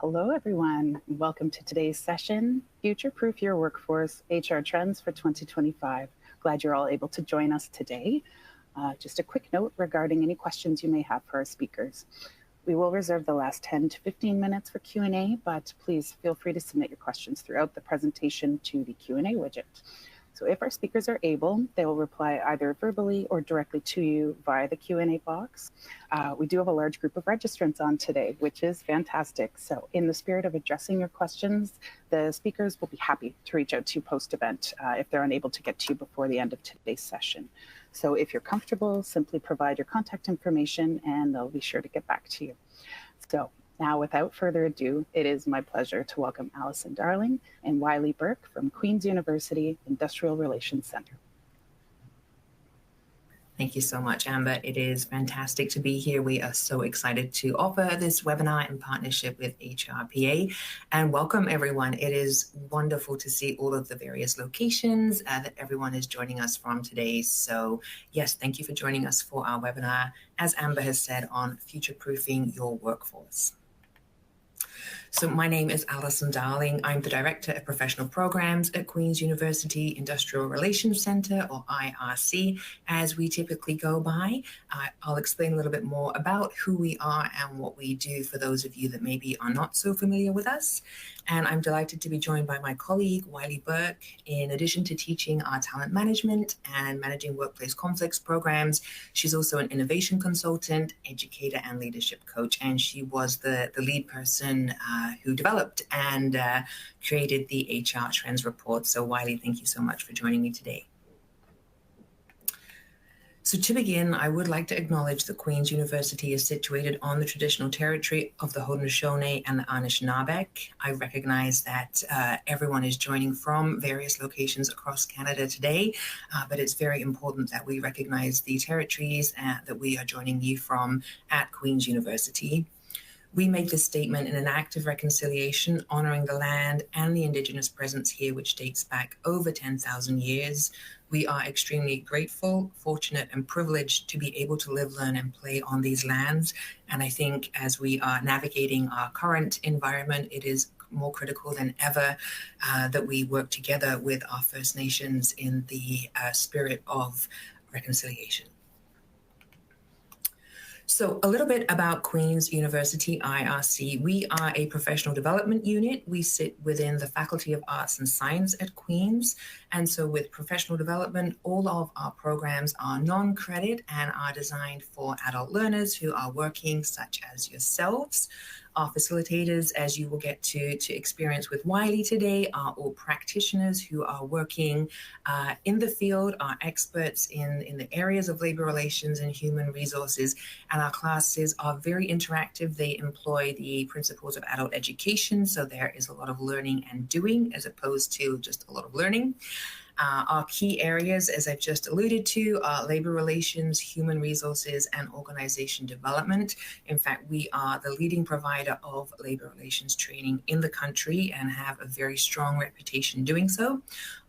Hello, everyone. Welcome to today's session, Future Proof Your Workforce HR Trends for 2025. Glad you're all able to join us today. Just a quick note regarding any questions you may have for our speakers. We will reserve the last 10 to 15 minutes for Q&A, but please feel free to submit your questions throughout the presentation to the Q&A widget. So if our speakers are able, they will reply either verbally or directly to you via the Q&A box. We do have a large group of registrants on today, which is fantastic. So in the spirit of addressing your questions, the speakers will be happy to reach out to you post-event if they're unable to get to you before the end of today's session. So if you're comfortable, simply provide your contact information and they'll be sure to get back to you. So now, without further ado, it is my pleasure to welcome Alison Darling and Wiley Burke from Queen's University Industrial Relations Center. Thank you so much, Amber. It is fantastic to be here. We are so excited to offer this webinar in partnership with HRPA. And welcome, everyone. It is wonderful to see all of the various locations that everyone is joining us from today. So yes, thank you for joining us for our webinar, as Amber has said, on future-proofing your workforce. So my name is Alison Darling. I'm the Director of Professional Programs at Queen's University Industrial Relations Center, or IRC, as we typically go by. I'll explain a little bit more about who we are and what we do for those of you that maybe are not so familiar with us. And I'm delighted to be joined by my colleague, Wiley Burke. In addition to teaching our talent management and managing workplace conflicts programs, she's also an innovation consultant, educator, and leadership coach. And she was the lead person who developed and created the HR Trends Report. So Wiley, thank you so much for joining me today. So to begin, I would like to acknowledge that Queen's University is situated on the traditional territory of the Haudenosaunee and the Anishinaabe. I recognize that everyone is joining from various locations across Canada today, but it's very important that we recognize the territories that we are joining you from at Queen's University. We make this statement in an act of reconciliation, honoring the land and the Indigenous presence here, which dates back over 10,000 years. We are extremely grateful, fortunate, and privileged to be able to live, learn, and play on these lands. And I think as we are navigating our current environment, it is more critical than ever that we work together with our First Nations in the spirit of reconciliation. So a little bit about Queen's University IRC. We are a professional development unit. We sit within the Faculty of Arts and Science at Queen's. And so with professional development, all of our programs are non-credit and are designed for adult learners who are working, such as yourselves. Our facilitators, as you will get to experience with Wiley today, are all practitioners who are working in the field, are experts in the areas of labor relations and human resources. And our classes are very interactive. They employ the principles of adult education. So there is a lot of learning and doing as opposed to just a lot of learning. Our key areas, as I've just alluded to, are labor relations, human resources, and organization development. In fact, we are the leading provider of labor relations training in the country and have a very strong reputation doing so.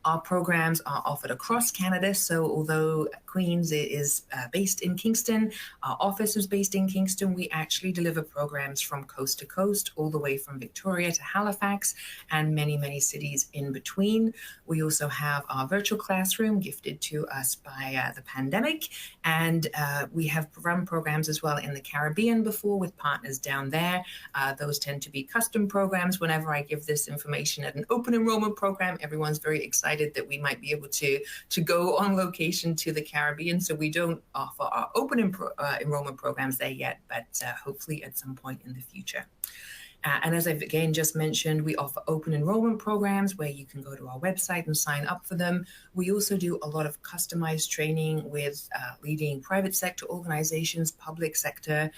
Our programs are offered across Canada, so although Queen's is based in Kingston, our office is based in Kingston, we actually deliver programs from coast to coast, all the way from Victoria to Halifax, and many, many cities in between. We also have our virtual classroom gifted to us by the pandemic, and we have run programs as well in the Caribbean before with partners down there. Those tend to be custom programs. Whenever I give this information at an open enrollment program, everyone's very excited that we might be able to go on location to the Caribbean. So we don't offer our open enrollment programs there yet, but hopefully at some point in the future. And as I've again just mentioned, we offer open enrollment programs where you can go to our website and sign up for them. We also do a lot of customized training with leading private sector organizations, public sector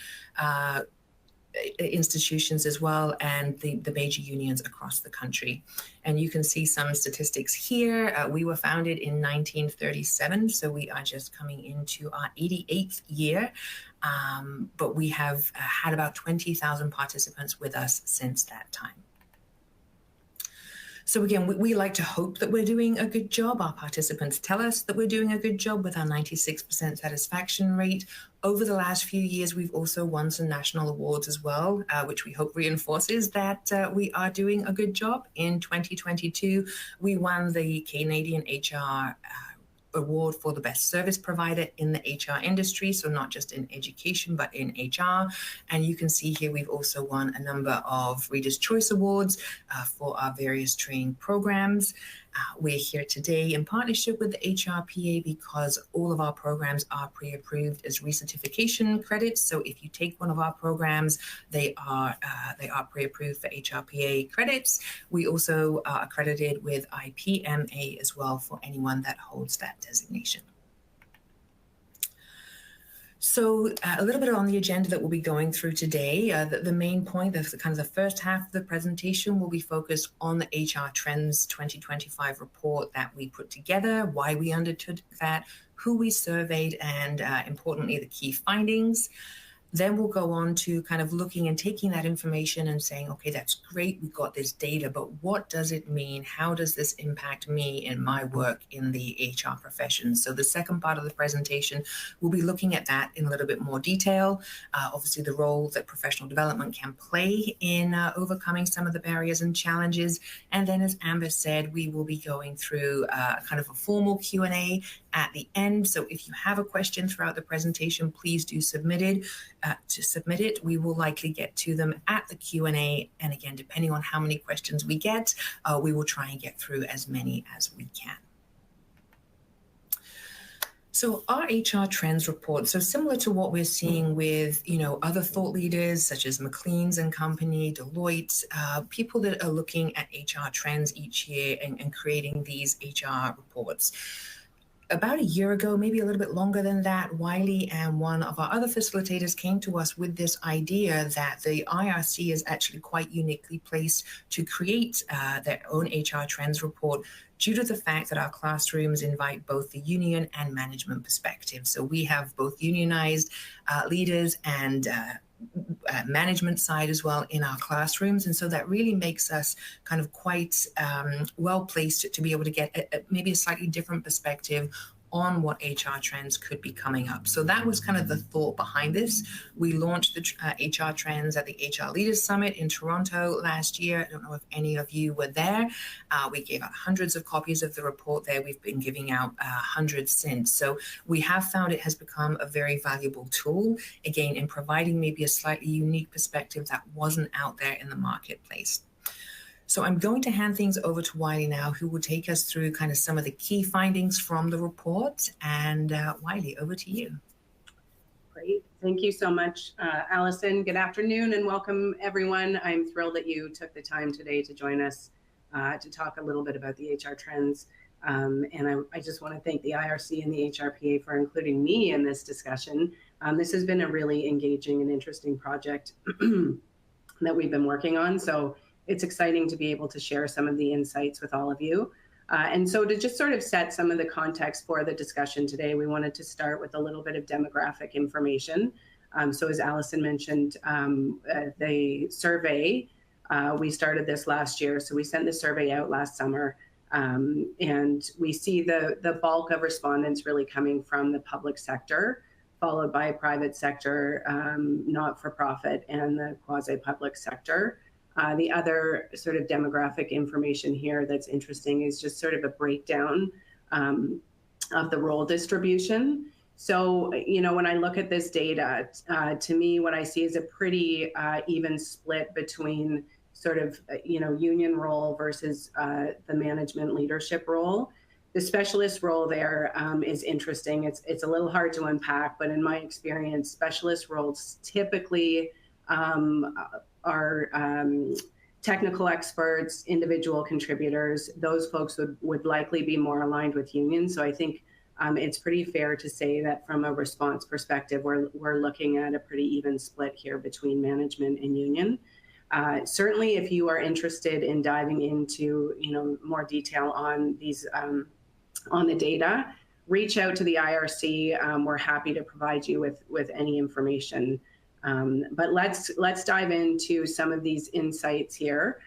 institutions as well, and the major unions across the country. And you can see some statistics here. We were founded in 1937, so we are just coming into our 88th year. But we have had about 20,000 participants with us since that time. So again, we like to hope that we're doing a good job. Our participants tell us that we're doing a good job with our 96% satisfaction rate. Over the last few years, we've also won some national awards as well, which we hope reinforces that we are doing a good job. In 2022, we won the Canadian HR award for the best service provider in the HR industry, so not just in education, but in HR. And you can see here we've also won a number of Reader's Choice Awards for our various training programs. We're here today in partnership with the HRPA because all of our programs are pre-approved as recertification credits. So if you take one of our programs, they are pre-approved for HRPA credits. We also are accredited with IPMA as well for anyone that holds that designation. So a little bit on the agenda that we'll be going through today. The main point, the kind of the first half of the presentation will be focused on the HR Trends 2025 report that we put together, why we undertook that, who we surveyed, and importantly, the key findings. Then we'll go on to kind of looking and taking that information and saying, okay, that's great, we've got this data, but what does it mean? How does this impact me in my work in the HR profession? So the second part of the presentation, we'll be looking at that in a little bit more detail. Obviously, the role that professional development can play in overcoming some of the barriers and challenges. And then, as Amber said, we will be going through kind of a formal Q&A at the end. So if you have a question throughout the presentation, please do submit it. We will likely get to them at the Q&A. And again, depending on how many questions we get, we will try and get through as many as we can. So our HR Trends report, so similar to what we're seeing with, other thought leaders such as McLean's and Company, Deloitte, people that are looking at HR trends each year and creating these HR reports. About a year ago, maybe a little bit longer than that, Wiley and one of our other facilitators came to us with this idea that the IRC is actually quite uniquely placed to create their own HR trends report due to the fact that our classrooms invite both the union and management perspective. So we have both unionized leaders and management side as well in our classrooms. And so that really makes us kind of quite well placed to be able to get maybe a slightly different perspective on what HR trends could be coming up. So that was kind of the thought behind this. We launched the HR trends at the HR Leaders Summit in Toronto last year. I don't know if any of you were there. We gave out hundreds of copies of the report there. We've been giving out hundreds since. So we have found it has become a very valuable tool, again, in providing maybe a slightly unique perspective that wasn't out there in the marketplace. So I'm going to hand things over to Wiley now, who will take us through kind of some of the key findings from the report. And Wiley, over to you. Great. Thank you so much, Allison. Good afternoon and welcome, everyone. I'm thrilled that you took the time today to join us to talk a little bit about the HR trends. And I just want to thank the IRC and the HRPA for including me in this discussion. This has been a really engaging and interesting project that we've been working on. So it's exciting to be able to share some of the insights with all of you. And so to just sort of set some of the context for the discussion today, we wanted to start with a little bit of demographic information. So as Allison mentioned, the survey, we started this last year. So we sent the survey out last summer. And we see the bulk of respondents really coming from the public sector, followed by private sector, not-for-profit, and the quasi-public sector. The other sort of demographic information here that's interesting is just sort of a breakdown of the role distribution. So, when I look at this data, to me, what I see is a pretty even split between sort of, union role versus the management leadership role. The specialist role there is interesting. It's a little hard to unpack, but in my experience, specialist roles typically are technical experts, individual contributors. Those folks would likely be more aligned with unions. So I think it's pretty fair to say that from a response perspective, we're looking at a pretty even split here between management and union. Certainly, if you are interested in diving into more detail on these on the data, reach out to the IRC. We're happy to provide you with any information. But let's dive into some of these insights here.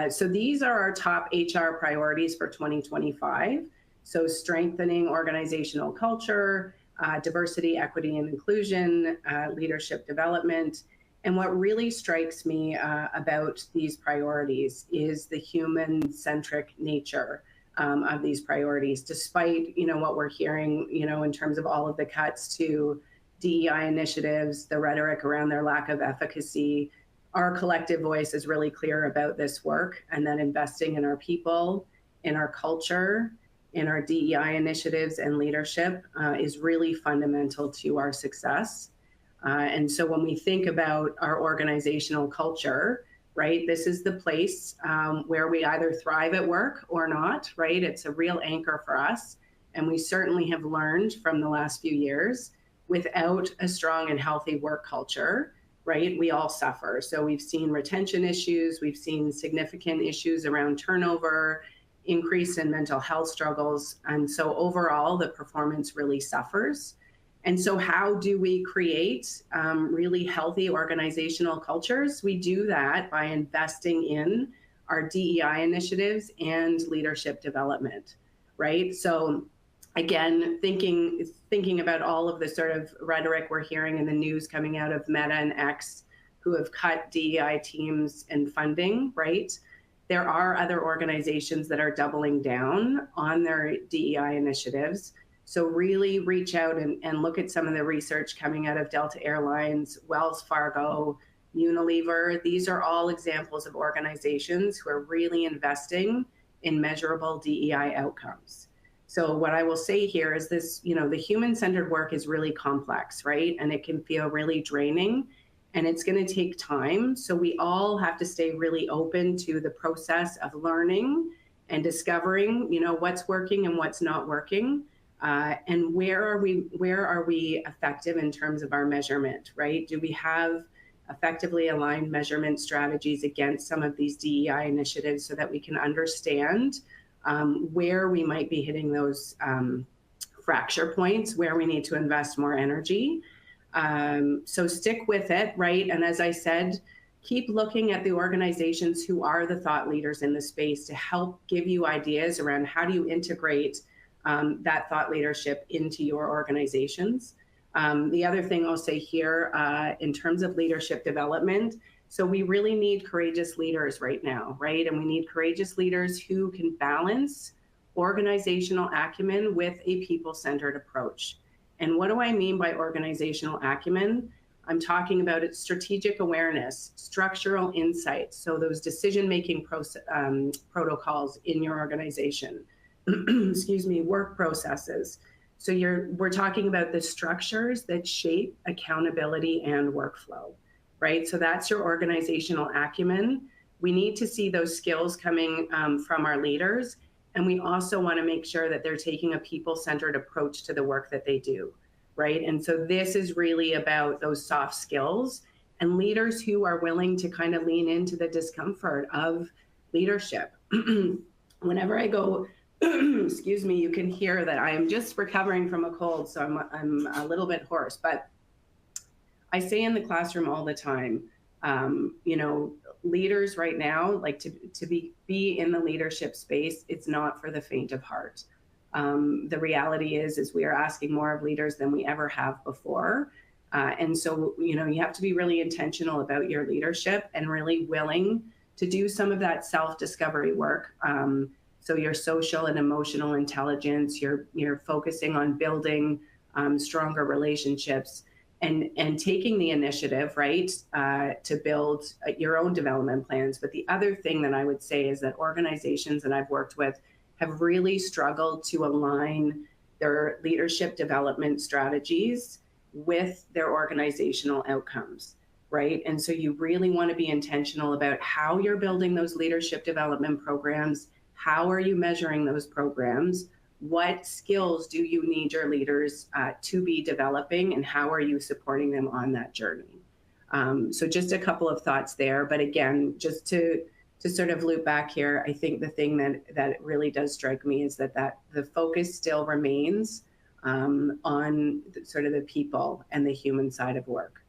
So these are our top HR priorities for 2025. So strengthening organizational culture, diversity, equity, and inclusion, leadership development. And what really strikes me about these priorities is the human-centric nature of these priorities, despite what we're hearing in terms of all of the cuts to DEI initiatives, the rhetoric around their lack of efficacy. Our collective voice is really clear about this work, and then investing in our people, in our culture, in our DEI initiatives and leadership is really fundamental to our success. And so when we think about our organizational culture, right, this is the place where we either thrive at work or not, right? It's a real anchor for us. And we certainly have learned from the last few years, without a strong and healthy work culture, right, we all suffer. So we've seen retention issues, we've seen significant issues around turnover, increase in mental health struggles. And so overall, the performance really suffers. And so how do we create really healthy organizational cultures? We do that by investing in our DEI initiatives and leadership development, right? So again, thinking about all of the sort of rhetoric we're hearing in the news coming out of Meta and X, who have cut DEI teams and funding, right? There are other organizations that are doubling down on their DEI initiatives. So really reach out and look at some of the research coming out of Delta Airlines, Wells Fargo, Unilever. These are all examples of organizations who are really investing in measurable DEI outcomes. So what I will say here is this, the human-centered work is really complex, right? And it can feel really draining, and it's going to take time. So we all have to stay really open to the process of learning and discovering, what's working and what's not working. And where are we effective in terms of our measurement, right? Do we have effectively aligned measurement strategies against some of these DEI initiatives so that we can understand where we might be hitting those fracture points, where we need to invest more energy. So stick with it, right? And as I said, keep looking at the organizations who are the thought leaders in the space to help give you ideas around how do you integrate that thought leadership into your organizations. The other thing I'll say here in terms of leadership development, so we really need courageous leaders right now, right? And we need courageous leaders who can balance organizational acumen with a people-centered approach. And what do I mean by organizational acumen? I'm talking about its strategic awareness, structural insights, so those decision-making protocols in your organization, excuse me, work processes. So we're talking about the structures that shape accountability and workflow, right? So that's your organizational acumen. We need to see those skills coming from our leaders. And we also want to make sure that they're taking a people-centered approach to the work that they do, right? And so this is really about those soft skills and leaders who are willing to kind of lean into the discomfort of leadership. Whenever I go, excuse me, you can hear that I am just recovering from a cold, so I'm a little bit hoarse. But I say in the classroom all the time, leaders right now, like to be in the leadership space, it's not for the faint of heart. The reality is we are asking more of leaders than we ever have before. And so, you have to be really intentional about your leadership and really willing to do some of that self-discovery work. So your social and emotional intelligence, you're focusing on building stronger relationships and taking the initiative, right, to build your own development plans. But the other thing that I would say is that organizations that I've worked with have really struggled to align their leadership development strategies with their organizational outcomes, right? And so you really want to be intentional about how you're building those leadership development programs. How are you measuring those programs? What skills do you need your leaders to be developing, and how are you supporting them on that journey? So just a couple of thoughts there. But again, just to sort of loop back here, I think the thing that really does strike me is that the focus still remains on sort of the people and the human side of work.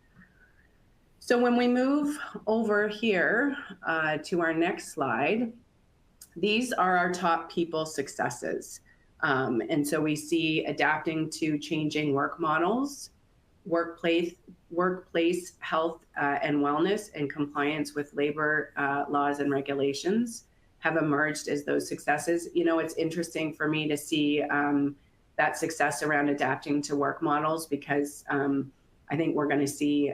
So when we move over here to our next slide, these are our top people successes. And so we see adapting to changing work models, workplace health and wellness, and compliance with labor laws and regulations have emerged as those successes. You know, it's interesting for me to see that success around adapting to work models, because I think we're going to see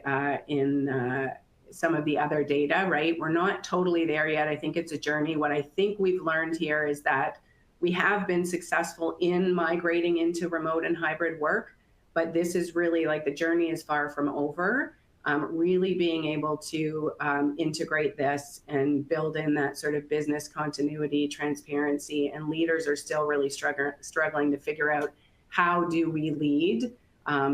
in some of the other data, right? We're not totally there yet. I think it's a journey. What I think we've learned here is that we have been successful in migrating into remote and hybrid work, but this is really like the journey is far from over. Really being able to integrate this and build in that sort of business continuity, transparency, and leaders are still really struggling to figure out how do we lead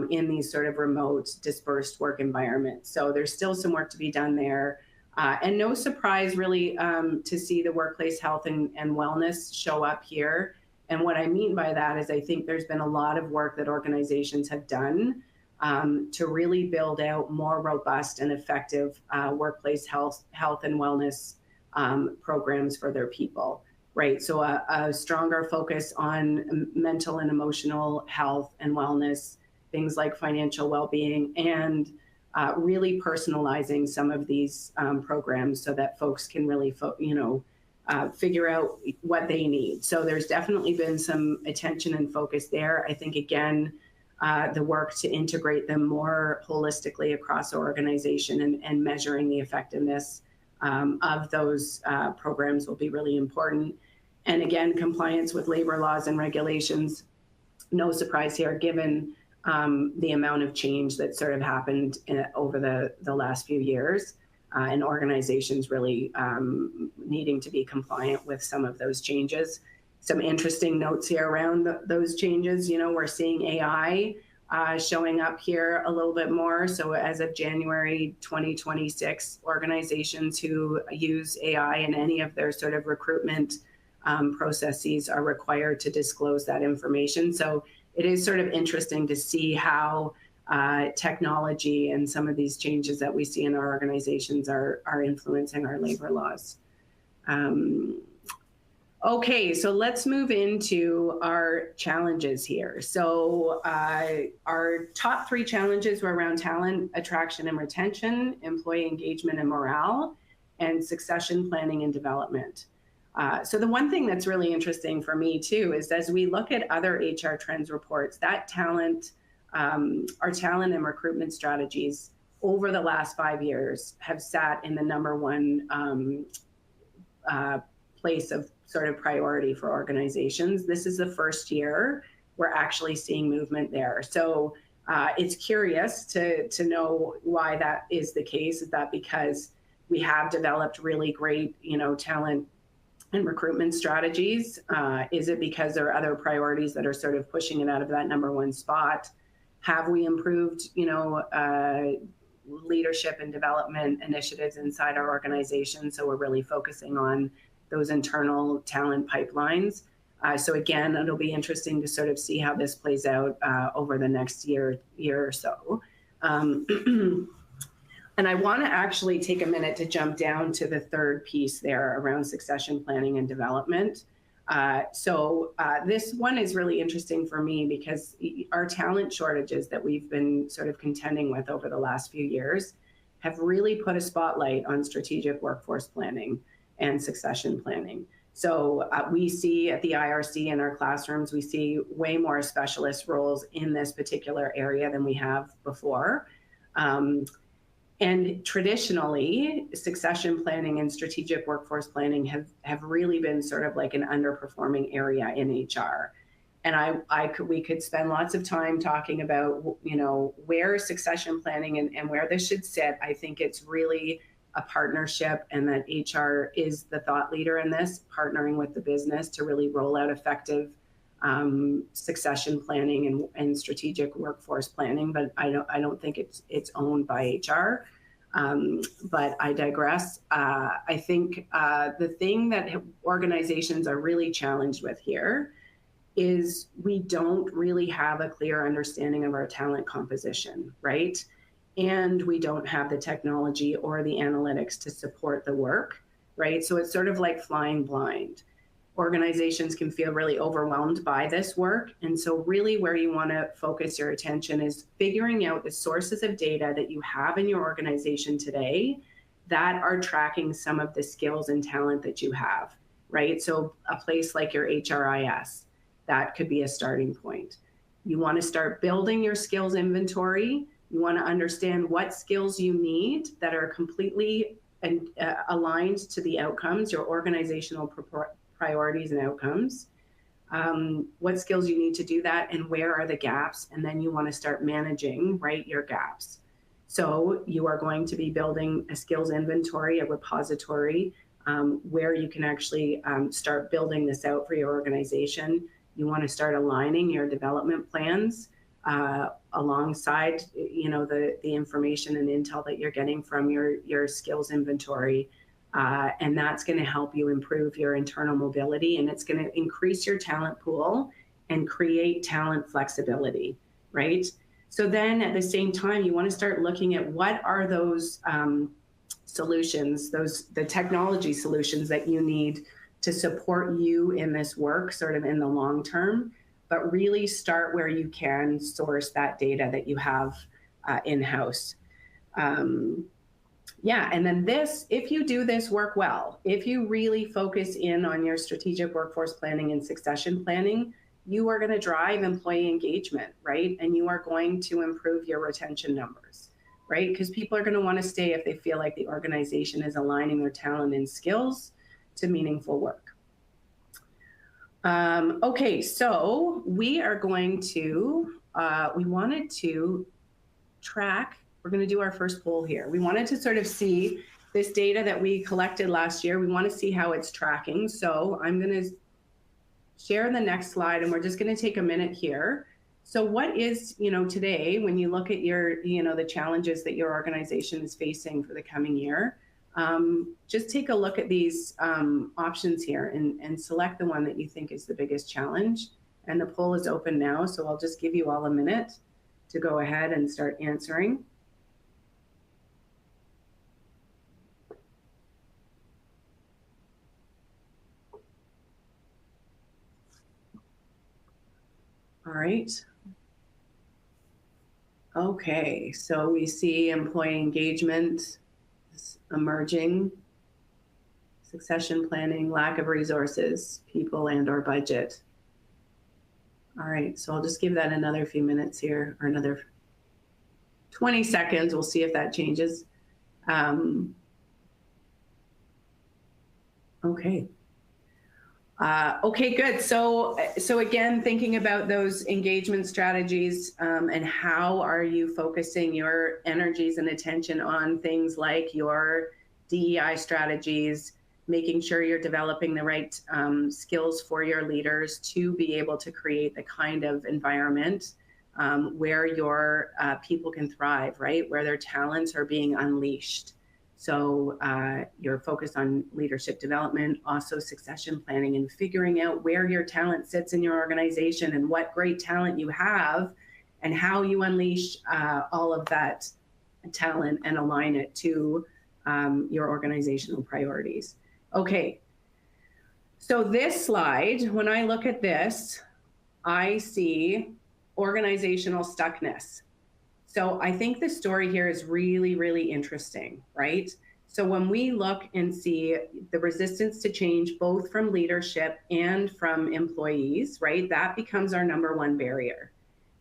in these sort of remote, dispersed work environments. So there's still some work to be done there. And no surprise really to see the workplace health and wellness show up here. And what I mean by that is I think there's been a lot of work that organizations have done to really build out more robust and effective workplace health and wellness programs for their people, right? So a stronger focus on mental and emotional health and wellness, things like financial well-being, and really personalizing some of these programs so that folks can really, figure out what they need. So there's definitely been some attention and focus there. I think, again, the work to integrate them more holistically across the organization and measuring the effectiveness of those programs will be really important. And again, compliance with labor laws and regulations, no surprise here, given the amount of change that sort of happened over the last few years, and organizations really needing to be compliant with some of those changes. Some interesting notes here around those changes. You know, we're seeing AI showing up here a little bit more. So as of January 2026, organizations who use AI in any of their sort of recruitment processes are required to disclose that information. So it is sort of interesting to see how technology and some of these changes that we see in our organizations are influencing our labor laws. Okay, so let's move into our challenges here. So our top 3 challenges were around talent attraction and retention, employee engagement and morale, and succession planning and development. So the one thing that's really interesting for me too is as we look at other HR trends reports, that talent, our talent and recruitment strategies over the last 5 years have sat in the #1 place of sort of priority for organizations. This is the first year we're actually seeing movement there. So it's curious to know why that is the case. Is that because we have developed really great, talent and recruitment strategies? Is it because there are other priorities that are sort of pushing it out of that #1 spot? Have we improved, leadership and development initiatives inside our organization? So we're really focusing on those internal talent pipelines. So again, it'll be interesting to sort of see how this plays out over the next year or so. And I want to actually take a minute to jump down to the third piece there around succession planning and development. So this one is really interesting for me because our talent shortages that we've been sort of contending with over the last few years have really put a spotlight on strategic workforce planning and succession planning. So we see at the IRC in our classrooms, we see way more specialist roles in this particular area than we have before. And traditionally, succession planning and strategic workforce planning have really been sort of like an underperforming area in HR. And we could spend lots of time talking about, where succession planning and where this should sit. I think it's really a partnership, and that HR is the thought leader in this, partnering with the business to really roll out effective succession planning and strategic workforce planning. But I don't think it's owned by HR. But I digress. I think the thing that organizations are really challenged with here is we don't really have a clear understanding of our talent composition, right? and we don't have the technology or the analytics to support the work, right? So it's sort of like flying blind. Organizations can feel really overwhelmed by this work. And so really where you want to focus your attention is figuring out the sources of data that you have in your organization today that are tracking some of the skills and talent that you have, right? So a place like your HRIS, that could be a starting point. You want to start building your skills inventory. You want to understand what skills you need that are completely aligned to the outcomes, your organizational priorities and outcomes, what skills you need to do that, and where are the gaps, and then you want to start managing, right, your gaps. So you are going to be building a skills inventory, a repository, where you can actually start building this out for your organization. You want to start aligning your development plans alongside, you know, the information and intel that you're getting from your skills inventory. And that's going to help you improve your internal mobility, and it's going to increase your talent pool and create talent flexibility, right? So then at the same time, you want to start looking at what are those solutions, the technology solutions that you need to support you in this work sort of in the long term, but really start where you can source that data that you have in-house. Yeah, and then this, if you do this work well, if you really focus in on your strategic workforce planning and succession planning, you are going to drive employee engagement, right? And you are going to improve your retention numbers, right? Because people are going to want to stay if they feel like the organization is aligning their talent and skills to meaningful work. Okay, so we are going to, we wanted to track, we're going to do our first poll here. We wanted to sort of see this data that we collected last year. We want to see how it's tracking. So I'm going to share the next slide, and we're just going to take a minute here. So what is, you know, today, when you look at your, you know, the challenges that your organization is facing for the coming year, just take a look at these options here and select the one that you think is the biggest challenge. And the poll is open now, so I'll just give you all a minute to go ahead and start answering. All right. Okay, so we see employee engagement emerging, succession planning, lack of resources, people and/or budget. All right, so I'll just give that another few minutes here, or another 20 seconds. We'll see if that changes. Okay. Okay, good. So again, thinking about those engagement strategies and how are you focusing your energies and attention on things like your DEI strategies, making sure you're developing the right skills for your leaders to be able to create the kind of environment where your people can thrive, right? Where their talents are being unleashed. So you're focused on leadership development, also succession planning, and figuring out where your talent sits in your organization and what great talent you have and how you unleash all of that talent and align it to your organizational priorities. Okay, so this slide, when I look at this, I see organizational stuckness. So I think the story here is really, really interesting, right? So when we look and see the resistance to change, both from leadership and from employees, right? That becomes our #1 barrier.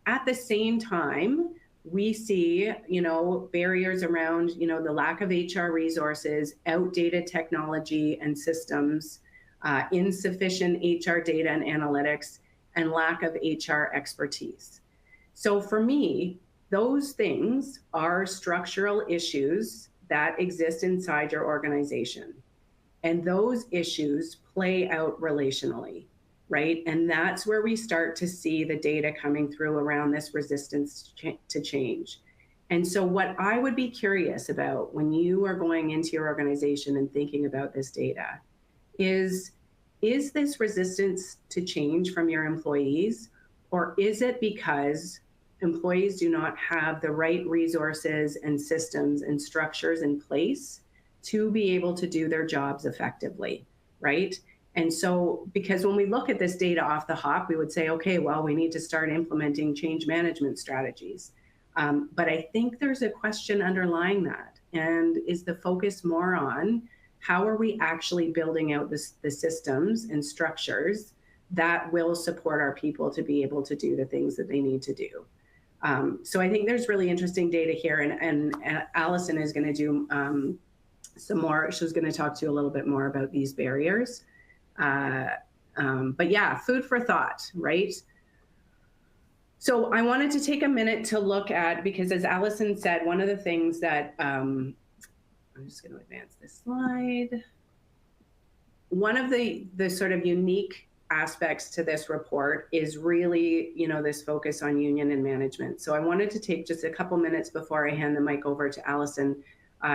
At the same time, we see, you know, barriers around, you know, the lack of HR resources, outdated technology and systems, insufficient HR data and analytics, and lack of HR expertise. So for me, those things are structural issues that exist inside your organization. And those issues play out relationally, right? And that's where we start to see the data coming through around this resistance to change. And so what I would be curious about when you are going into your organization and thinking about this data is this resistance to change from your employees, or is it because employees do not have the right resources and systems and structures in place to be able to do their jobs effectively, right? And so, because when we look at this data off the hop, we would say, okay, well, we need to start implementing change management strategies. But I think there's a question underlying that. And is the focus more on how are we actually building out the systems and structures that will support our people to be able to do the things that they need to do? So I think there's really interesting data here, and Allison is going to do some more. She's going to talk to you a little bit more about these barriers. But yeah, food for thought, right? So I wanted to take a minute to look at, because as Allison said, one of the things that, I'm just going to advance this slide. One of the sort of unique aspects to this report is really, this focus on union and management. So I wanted to take just a couple minutes before I hand the mic over to Allison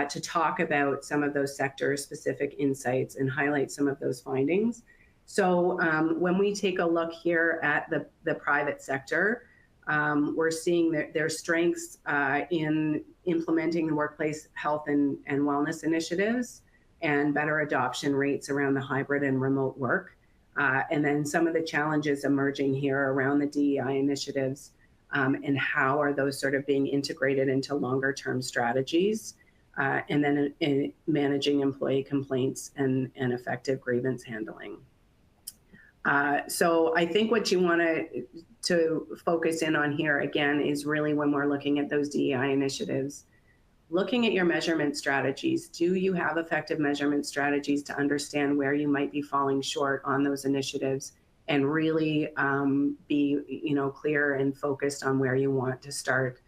to talk about some of those sector-specific insights and highlight some of those findings. So when we take a look here at the private sector, we're seeing their strengths in implementing the workplace health and wellness initiatives and better adoption rates around the hybrid and remote work. And then some of the challenges emerging here around the DEI initiatives and how are those sort of being integrated into longer term strategies, and then in managing employee complaints and effective grievance handling. So I think what you want to focus in on here again is really when we're looking at those DEI initiatives, looking at your measurement strategies. Do you have effective measurement strategies to understand where you might be falling short on those initiatives and really be clear and focused on where you want to start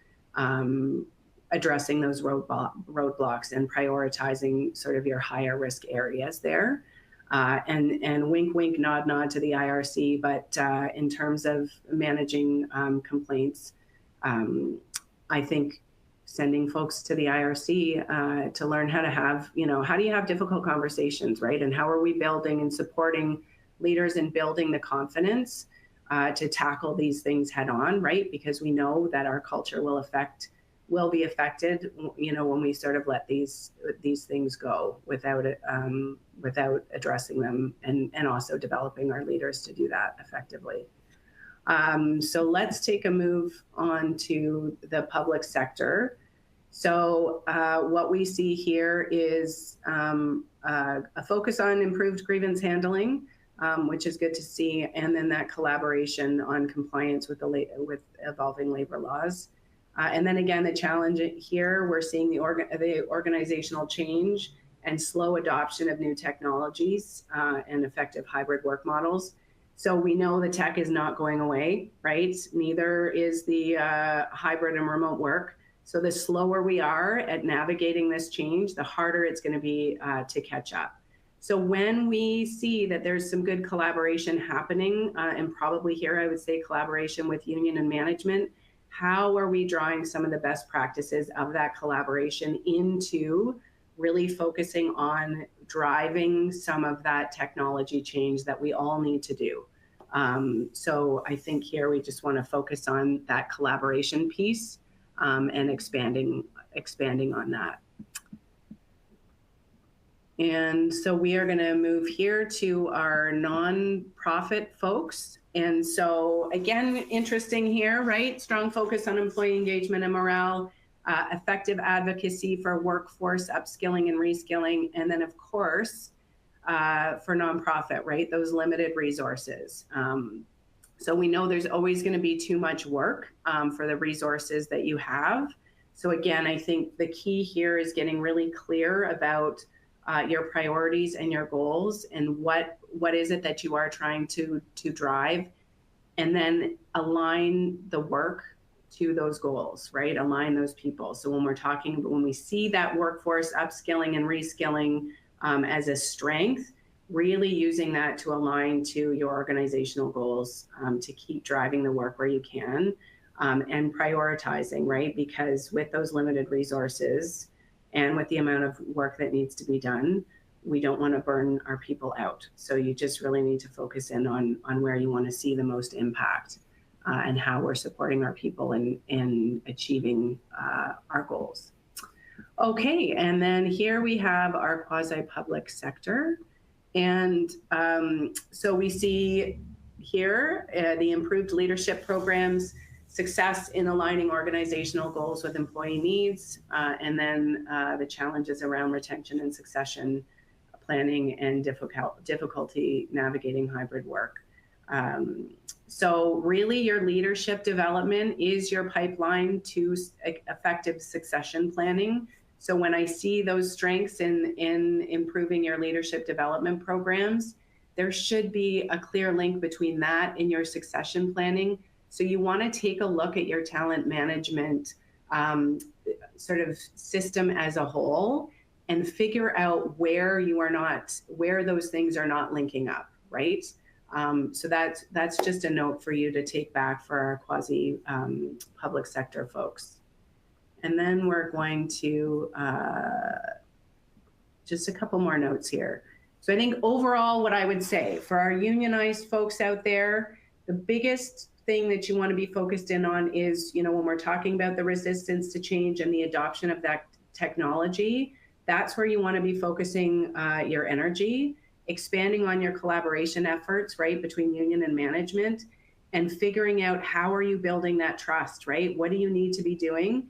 addressing those roadblocks and prioritizing sort of your higher risk areas there. And wink, wink, nod, nod to the IRC. But in terms of managing complaints, I think sending folks to the IRC to learn how to have, how do you have difficult conversations, right? And how are we building and supporting leaders and building the confidence to tackle these things head on, right? Because we know that our culture will be affected, when we sort of let these things go without addressing them and also developing our leaders to do that effectively. So let's take a move on to the public sector. So what we see here is a focus on improved grievance handling, which is good to see, and then that collaboration on compliance with evolving labor laws. And then again, the challenge here, we're seeing the organizational change and slow adoption of new technologies and effective hybrid work models. So we know the tech is not going away, right? Neither is the hybrid and remote work. So the slower we are at navigating this change, the harder it's going to be to catch up. So when we see that there's some good collaboration happening, and probably here I would say collaboration with union and management, how are we drawing some of the best practices of that collaboration into really focusing on driving some of that technology change that we all need to do? So I think here we just want to focus on that collaboration piece and expanding on that. And so we are going to move here to our nonprofit folks. And so again, interesting here, right? Strong focus on employee engagement and morale, effective advocacy for workforce upskilling and reskilling. And then of course, for nonprofit, right? Those limited resources. So we know there's always going to be too much work for the resources that you have. So again, I think the key here is getting really clear about your priorities and your goals and what is it that you are trying to drive, and then align the work to those goals, right? Align those people. So when we see that workforce upskilling and reskilling as a strength, really using that to align to your organizational goals, to keep driving the work where you can, and prioritizing, right? Because with those limited resources and with the amount of work that needs to be done, we don't want to burn our people out. So you just really need to focus in on where you want to see the most impact. and how we're supporting our people in achieving our goals. Okay, and then here we have our quasi-public sector. And so we see here the improved leadership programs, success in aligning organizational goals with employee needs, and then the challenges around retention and succession planning and difficulty navigating hybrid work. So really your leadership development is your pipeline to effective succession planning. So when I see those strengths in improving your leadership development programs, there should be a clear link between that and your succession planning. So you want to take a look at your talent management sort of system as a whole and figure out where those things are not linking up, right? So that's just a note for you to take back for our quasi public sector folks. And then we're going to just a couple more notes here. So I think overall what I would say for our unionized folks out there, the biggest thing that you want to be focused in on is, when we're talking about the resistance to change and the adoption of that technology, that's where you want to be focusing your energy, expanding on your collaboration efforts, right, between union and management, and figuring out how are you building that trust, right? What do you need to be doing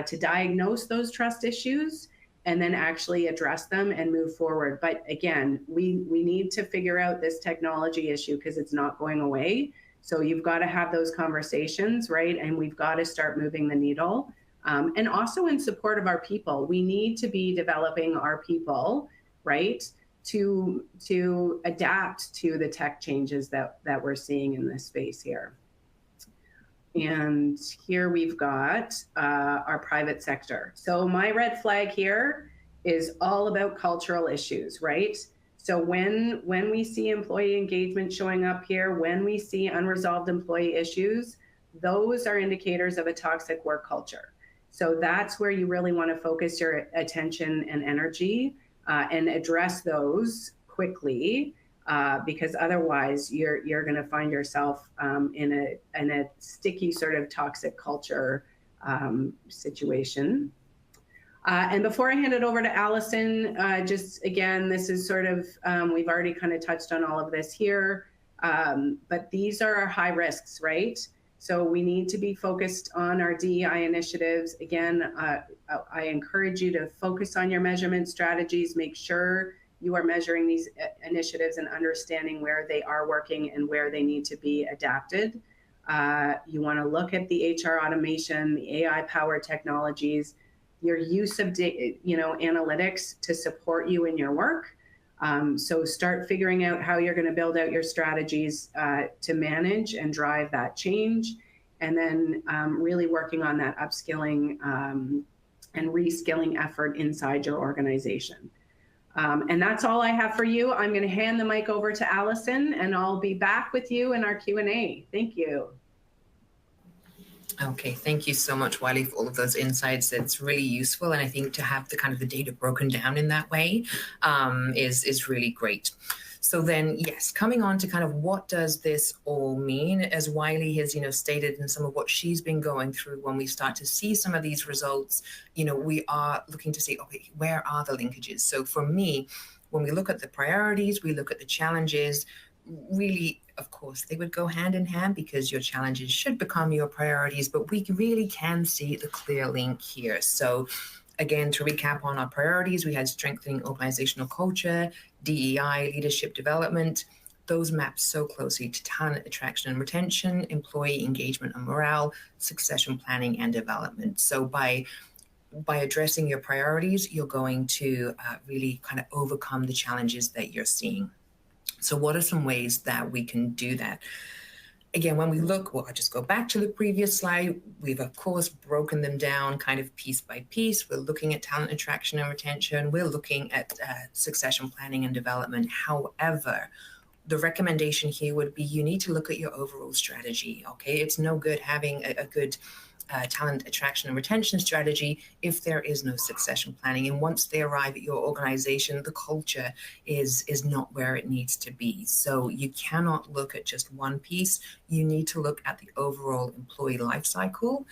to diagnose those trust issues and then actually address them and move forward? But again, we need to figure out this technology issue because it's not going away. So you've got to have those conversations, right? And we've got to start moving the needle. And also in support of our people, we need to be developing our people, right, to adapt to the tech changes that we're seeing in this space here. And here we've got our private sector. So my red flag here is all about cultural issues, right? So when we see employee engagement showing up here, when we see unresolved employee issues, those are indicators of a toxic work culture. So that's where you really want to focus your attention and energy and address those quickly, because otherwise you're going to find yourself in a sticky sort of toxic culture situation. And before I hand it over to Allison, just again, this is sort of, we've already kind of touched on all of this here, but these are our high risks, right? So we need to be focused on our DEI initiatives. Again, I encourage you to focus on your measurement strategies, make sure you are measuring these initiatives and understanding where they are working and where they need to be adapted. You want to look at the HR automation, the AI-powered technologies, your use of analytics to support you in your work. So start figuring out how you're going to build out your strategies to manage and drive that change, and then really working on that upskilling and reskilling effort inside your organization. And that's all I have for you. I'm going to hand the mic over to Allison, and I'll be back with you in our Q&A. Thank you. Okay, thank you so much, Wiley, for all of those insights. It's really useful, and I think to have the kind of the data broken down in that way is really great. So then, yes, coming on to kind of what does this all mean, as Wiley has, stated in some of what she's been going through. When we start to see some of these results, we are looking to see, okay, where are the linkages? So for me, when we look at the priorities, we look at the challenges, really, of course, they would go hand in hand because your challenges should become your priorities, but we really can see the clear link here. So again, to recap on our priorities, we had strengthening organizational culture, DEI, leadership development. Those map so closely to talent attraction and retention, employee engagement and morale, succession planning and development. So by addressing your priorities, you're going to really kind of overcome the challenges that you're seeing. So what are some ways that we can do that? Again, when we look, well, I'll just go back to the previous slide. We've, of course, broken them down kind of piece by piece. We're looking at talent attraction and retention. We're looking at succession planning and development. However, the recommendation here would be you need to look at your overall strategy, okay? It's no good having a good talent attraction and retention strategy if there is no succession planning. And once they arrive at your organization, the culture is not where it needs to be. So you cannot look at just one piece. You need to look at the overall employee life cycle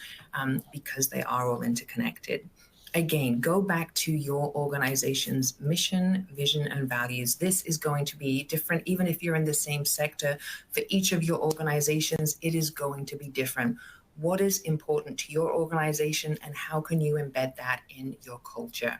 because they are all interconnected. Again, go back to your organization's mission, vision, and values. This is going to be different, even if you're in the same sector. For each of your organizations, it is going to be different. What is important to your organization, and how can you embed that in your culture?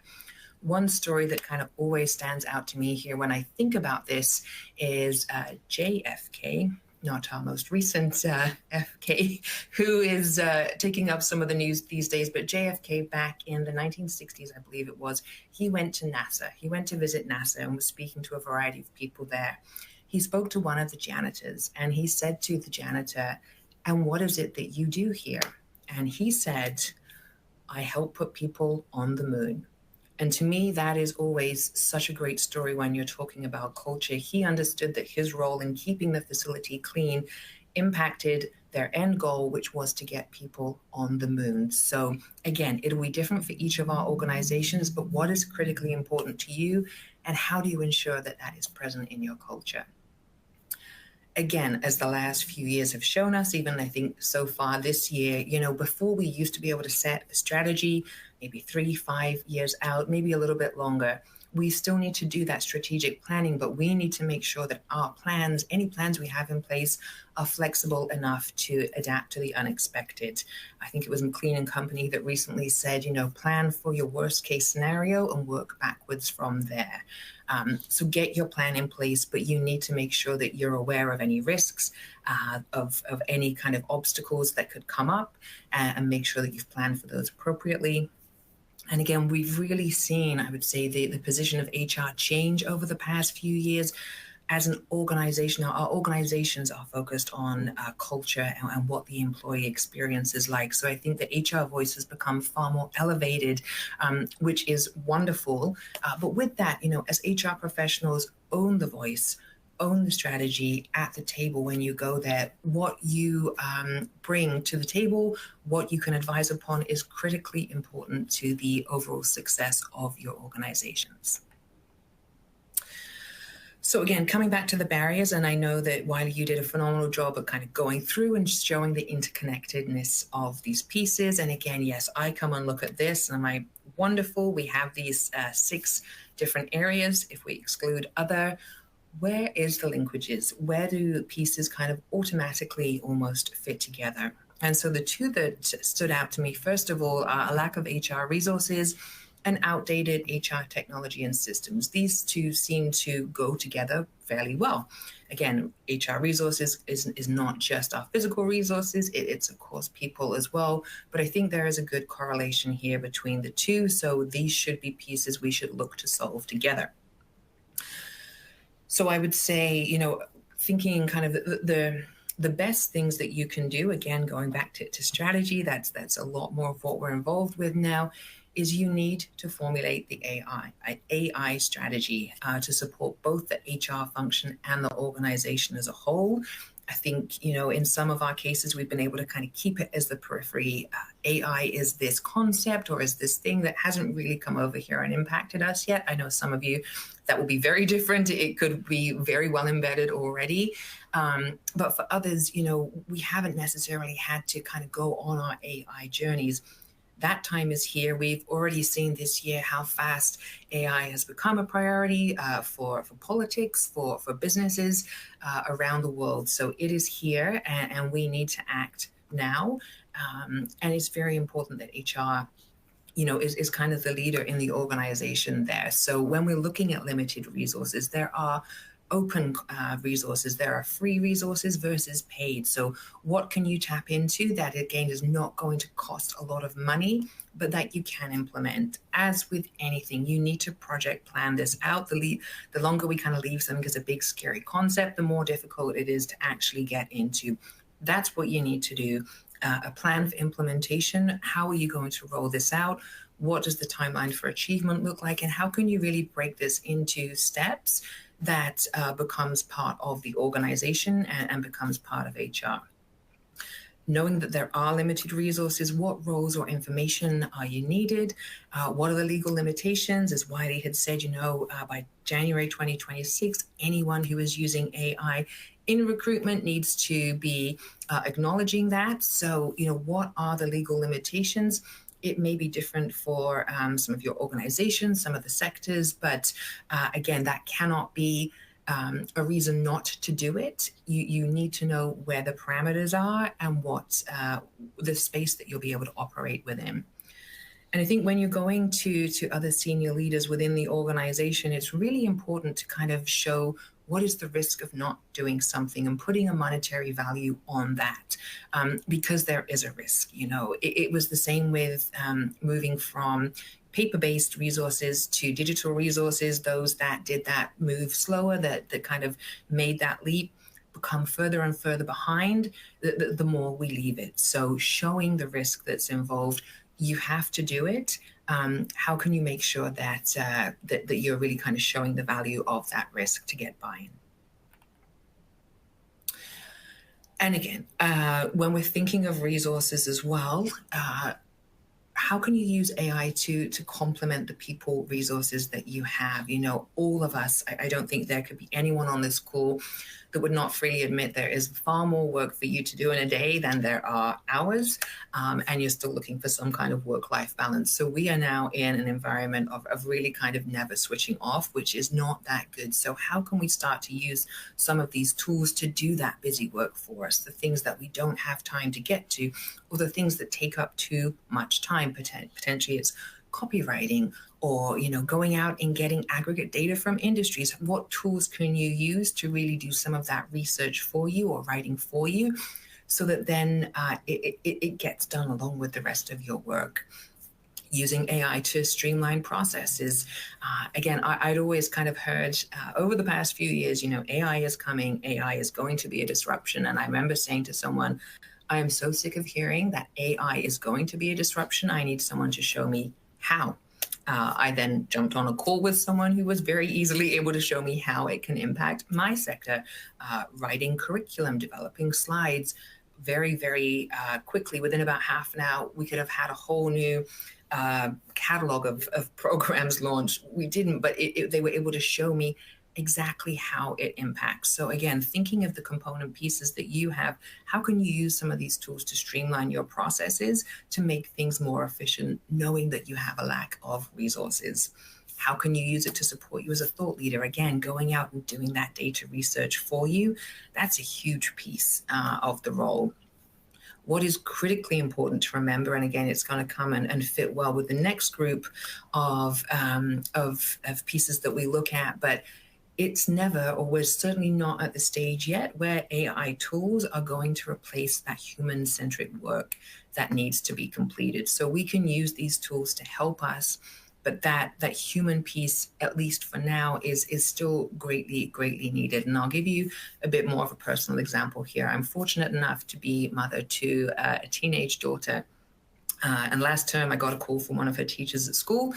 One story that kind of always stands out to me here when I think about this is JFK, not our most recent FK, who is taking up some of the news these days, but JFK back in the 1960s, I believe it was, he went to NASA. He went to visit NASA and was speaking to a variety of people there. He spoke to one of the janitors, and he said to the janitor, "And what is it that you do here?" And he said, "I help put people on the moon." And to me, that is always such a great story when you're talking about culture. He understood that his role in keeping the facility clean impacted their end goal, which was to get people on the moon. So again, it'll be different for each of our organizations, but what is critically important to you, and how do you ensure that that is present in your culture? Again, as the last few years have shown us, even I think so far this year, before we used to be able to set a strategy, maybe 3-5 years out, maybe a little bit longer. We still need to do that strategic planning, but we need to make sure that our plans, any plans we have in place, are flexible enough to adapt to the unexpected. I think it was McLean and Company that recently said, plan for your worst case scenario and work backwards from there. So get your plan in place, but you need to make sure that you're aware of any risks, of any kind of obstacles that could come up, and make sure that you've planned for those appropriately. And again, we've really seen, I would say, the position of HR change over the past few years. As an organization, our organizations are focused on culture and what the employee experience is like. So I think the HR voice has become far more elevated, which is wonderful. But with that, as HR professionals, own the voice, own the strategy at the table when you go there. What you bring to the table, what you can advise upon, is critically important to the overall success of your organizations. So again, coming back to the barriers, and I know that Wiley, you did a phenomenal job of kind of going through and showing the interconnectedness of these pieces. And again, yes, I come and look at this and I'm like, wonderful. We have these 6 different areas. If we exclude other, where is the linkages? Where do pieces kind of automatically almost fit together? And so the 2 that stood out to me, first of all, are a lack of HR resources and outdated HR technology and systems. These 2 seem to go together fairly well. Again, HR resources is not just our physical resources, it's of course people as well, but I think there is a good correlation here between the 2. So these should be pieces we should look to solve together. So I would say, thinking kind of the best things that you can do, again, going back to strategy, that's a lot more of what we're involved with now, is you need to formulate the AI strategy to support both the HR function and the organization as a whole. I think, in some of our cases, we've been able to kind of keep it as the periphery. AI is this concept or is this thing that hasn't really come over here and impacted us yet. I know some of you, that will be very different. It could be very well embedded already. But for others, we haven't necessarily had to kind of go on our AI journeys. That time is here. We've already seen this year how fast AI has become a priority for politics, for businesses around the world. So it is here, and we need to act now. And it's very important that HR is kind of the leader in the organization there. So when we're looking at limited resources, there are open resources, there are free resources versus paid. So what can you tap into that, again, is not going to cost a lot of money, but that you can implement? As with anything, you need to project plan this out. The longer we kind of leave something as a big scary concept, the more difficult it is to actually get into. That's what you need to do. A plan for implementation. How are you going to roll this out? What does the timeline for achievement look like? And how can you really break this into steps that becomes part of the organization and becomes part of HR? knowing that there are limited resources, what roles or information are you needed? What are the legal limitations? As Wiley had said, by January 2026, anyone who is using AI in recruitment needs to be acknowledging that. So, what are the legal limitations? It may be different for some of your organizations, some of the sectors, but again, that cannot be a reason not to do it. You need to know where the parameters are and what the space that you'll be able to operate within. And I think when you're going to other senior leaders within the organization, it's really important to kind of show what is the risk of not doing something and putting a monetary value on that, because there is a risk. It was the same with moving from paper-based resources to digital resources. Those that did that move slower, that kind of made that leap, become further and further behind, the more we leave it. So showing the risk that's involved, you have to do it. How can you make sure that you're really kind of showing the value of that risk to get buy-in? And again, when we're thinking of resources as well, how can you use AI to complement the people resources that you have? All of us, I don't think there could be anyone on this call that would not freely admit there is far more work for you to do in a day than there are hours, and you're still looking for some kind of work-life balance. So we are now in an environment of really kind of never switching off, which is not that good. So how can we start to use some of these tools to do that busy work for us, the things that we don't have time to get to, or the things that take up too much time? Potentially it's copywriting, or going out and getting aggregate data from industries. What tools can you use to really do some of that research for you or writing for you, so that then it gets done along with the rest of your work? Using AI to streamline processes. Again, I'd always kind of heard over the past few years, AI is coming, AI is going to be a disruption. And I remember saying to someone, I am so sick of hearing that AI is going to be a disruption. I need someone to show me how. I then jumped on a call with someone who was very easily able to show me how it can impact my sector, writing curriculum, developing slides. Very, very quickly, within about half an hour, we could have had a whole new catalog of programs launched. We didn't, but they were able to show me exactly how it impacts. So again, thinking of the component pieces that you have, how can you use some of these tools to streamline your processes to make things more efficient, knowing that you have a lack of resources? How can you use it to support you as a thought leader? Again, going out and doing that data research for you, that's a huge piece of the role. What is critically important to remember, and again, it's going to come and fit well with the next group of pieces that we look at, but it's never, or we're certainly not at the stage yet where AI tools are going to replace that human-centric work that needs to be completed. So we can use these tools to help us, but that human piece, at least for now, is still greatly, greatly needed. And I'll give you a bit more of a personal example here. I'm fortunate enough to be mother to a teenage daughter. And last term, I got a call from one of her teachers at school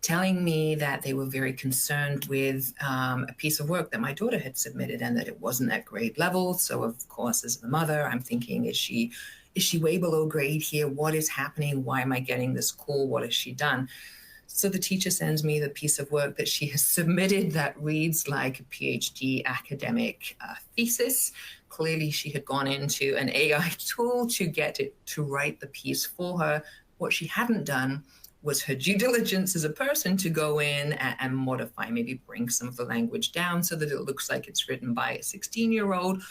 telling me that they were very concerned with a piece of work that my daughter had submitted and that it wasn't at grade level. So, of course, as the mother, I'm thinking, is she way below grade here? What is happening? Why am I getting this call? What has she done? So the teacher sends me the piece of work that she has submitted that reads like a PhD academic thesis. Clearly, she had gone into an AI tool to get it to write the piece for her. What she hadn't done was her due diligence as a person to go in and modify, maybe bring some of the language down so that it looks like it's written by a 16-year-old.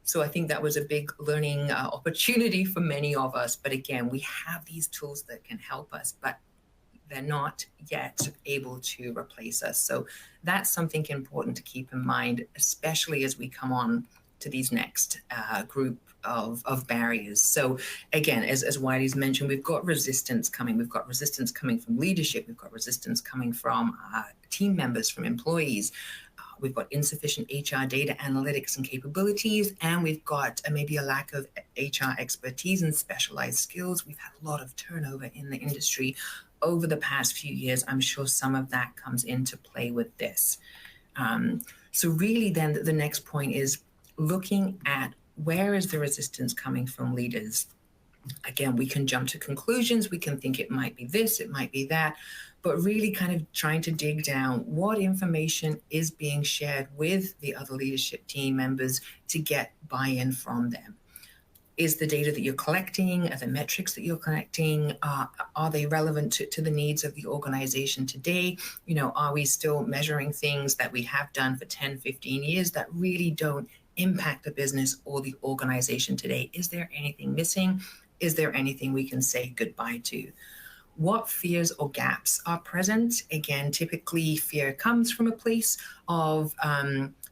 So I think that was a big learning opportunity for many of us. But again, we have these tools that can help us, but they're not yet able to replace us. So that's something important to keep in mind, especially as we come on to these next group of barriers. So again, as Wiley's mentioned, we've got resistance coming. We've got resistance coming from leadership. We've got resistance coming from team members, from employees. We've got insufficient HR data analytics and capabilities, and we've got maybe a lack of HR expertise and specialized skills. We've had a lot of turnover in the industry over the past few years. I'm sure some of that comes into play with this. So really then the next point is looking at Where is the resistance coming from leaders? Again, we can jump to conclusions. We can think it might be this, it might be that, but really kind of trying to dig down what information is being shared with the other leadership team members to get buy-in from them. Is the data that you're collecting, are the metrics that you're collecting, are they relevant to the needs of the organization today? Are we still measuring things that we have done for 10, 15 years that really don't impact the business or the organization today? Is there anything missing? Is there anything we can say goodbye to? What fears or gaps are present? Again, typically fear comes from a place of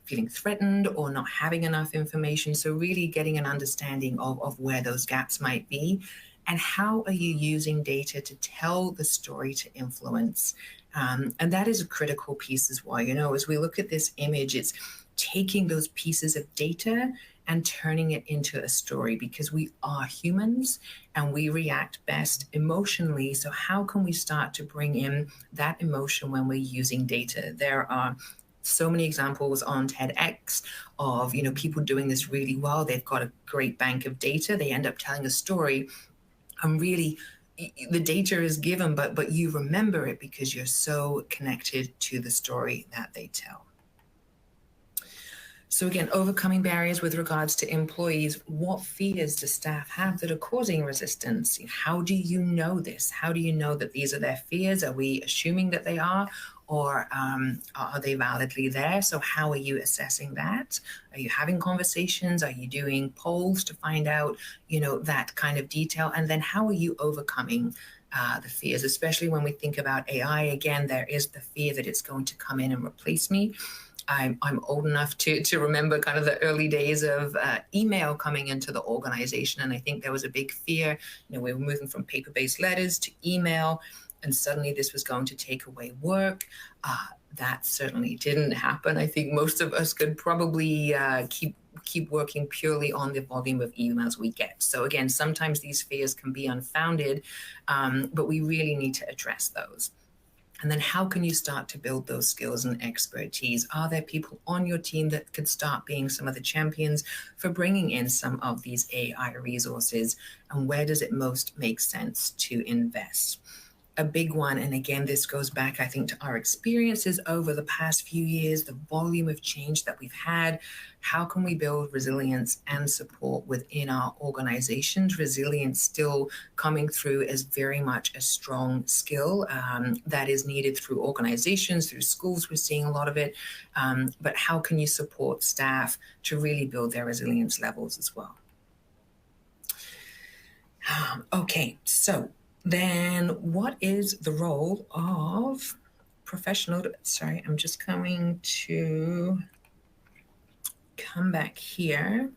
feeling threatened or not having enough information. So really getting an understanding of where those gaps might be, and how are you using data to tell the story to influence? And that is a critical piece as well. As we look at this image, it's taking those pieces of data and turning it into a story, because we are humans and we react best emotionally. So how can we start to bring in that emotion when we're using data? There are so many examples on TEDx of people doing this really well. They've got a great bank of data. They end up telling a story, and really the data is given, but you remember it because you're so connected to the story that they tell. So again, overcoming barriers with regards to employees. What fears do staff have that are causing resistance? How do you know this? How do you know that these are their fears? Are we assuming that they are? Or are they validly there? So how are you assessing that? Are you having conversations? Are you doing polls to find out, that kind of detail? And then how are you overcoming the fears, especially when we think about AI? Again, there is the fear that it's going to come in and replace me. I'm old enough to remember kind of the early days of email coming into the organization. And I think there was a big fear. We were moving from paper-based letters to email, and suddenly this was going to take away work. That certainly didn't happen. I think most of us could probably keep working purely on the volume of emails we get. So again, sometimes these fears can be unfounded, but we really need to address those. And then how can you start to build those skills and expertise? Are there people on your team that could start being some of the champions for bringing in some of these AI resources? And where does it most make sense to invest? A big one, and again, this goes back, I think, to our experiences over the past few years, the volume of change that we've had. How can we build resilience and support within our organizations? Resilience still coming through as very much a strong skill that is needed through organizations, through schools. We're seeing a lot of it. But how can you support staff to really build their resilience levels as well? Okay, so then what is the role of professional? Sorry, I'm just going to come back here.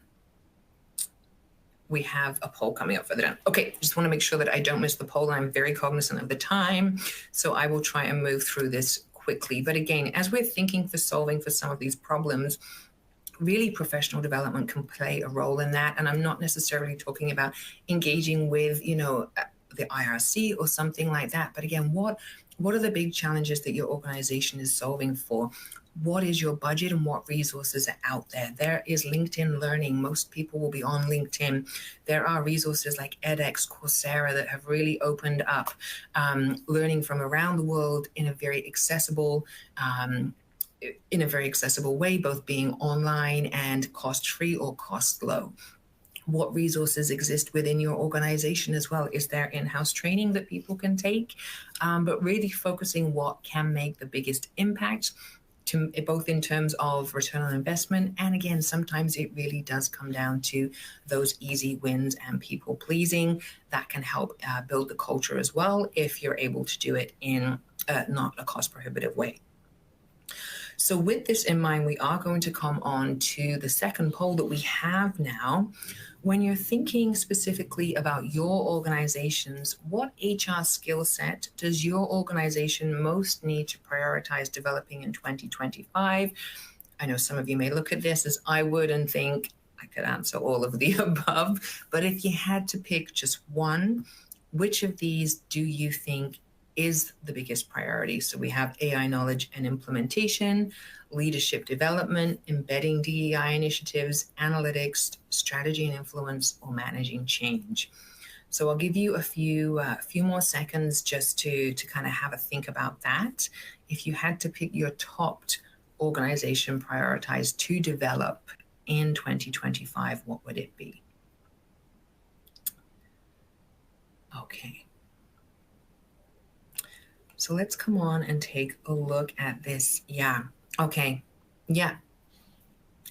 We have a poll coming up further down. Okay, just want to make sure that I don't miss the poll. I'm very cognizant of the time, so I will try and move through this quickly. But again, as we're thinking for solving for some of these problems, really professional development can play a role in that. And I'm not necessarily talking about engaging with, the IRC or something like that. But again, what are the big challenges that your organization is solving for? What is your budget and what resources are out there? There is LinkedIn Learning. Most people will be on LinkedIn. There are resources like edX, Coursera that have really opened up learning from around the world in a very accessible way, both being online and cost-free or cost-low. What resources exist within your organization as well? Is there in-house training that people can take? But really focusing what can make the biggest impact, both in terms of return on investment. And again, sometimes it really does come down to those easy wins and people pleasing. That can help build the culture as well if you're able to do it in not a cost prohibitive way. So with this in mind, we are going to come on to the second poll that we have now. When you're thinking specifically about your organizations, what HR skill set does your organization most need to prioritize developing in 2025? I know some of you may look at this as I would and think I could answer all of the above, but if you had to pick just one, which of these do you think is the biggest priority. So we have AI knowledge and implementation, leadership development, embedding DEI initiatives, analytics, strategy and influence, or managing change. So I'll give you a few more seconds just to kind of have a think about that. If you had to pick your top organization prioritized to develop in 2025, what would it be? Okay. So let's come on and take a look at this. Yeah. Okay. Yeah.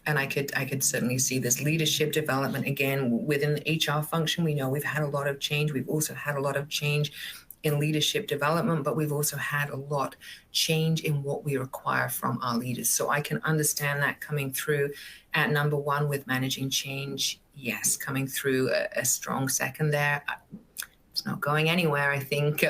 And I could certainly see this leadership development again within the HR function. We know we've had a lot of change. We've also had a lot of change in leadership development, but we've also had a lot change in what we require from our leaders. So I can understand that coming through at number one with managing change. Yes, coming through a strong second there. It's not going anywhere. I think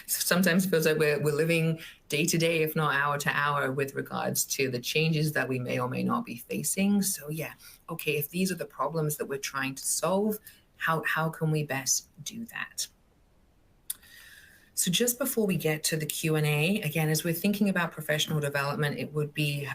sometimes feels like we're living day to day, if not hour to hour, with regards to the changes that we may or may not be facing. So yeah, okay, if these are the problems that we're trying to solve, how can we best do that? So just before we get to the Q&A, again, as we're thinking about professional development, it would be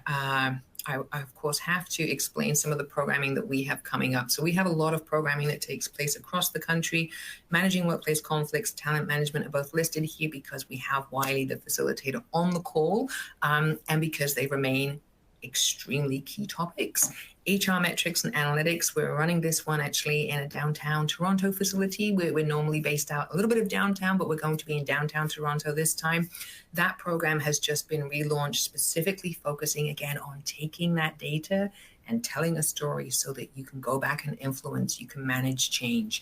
I, of course, have to explain some of the programming that we have coming up. So we have a lot of programming that takes place across the country. Managing workplace conflicts, talent management are both listed here because we have Wiley, the facilitator, on the call, and because they remain extremely key topics. HR metrics and analytics, we're running this one actually in a downtown Toronto facility. We're normally based out a little bit of downtown, but we're going to be in downtown Toronto this time. That program has just been relaunched, specifically focusing again on taking that data and telling a story so that you can go back and influence, you can manage change.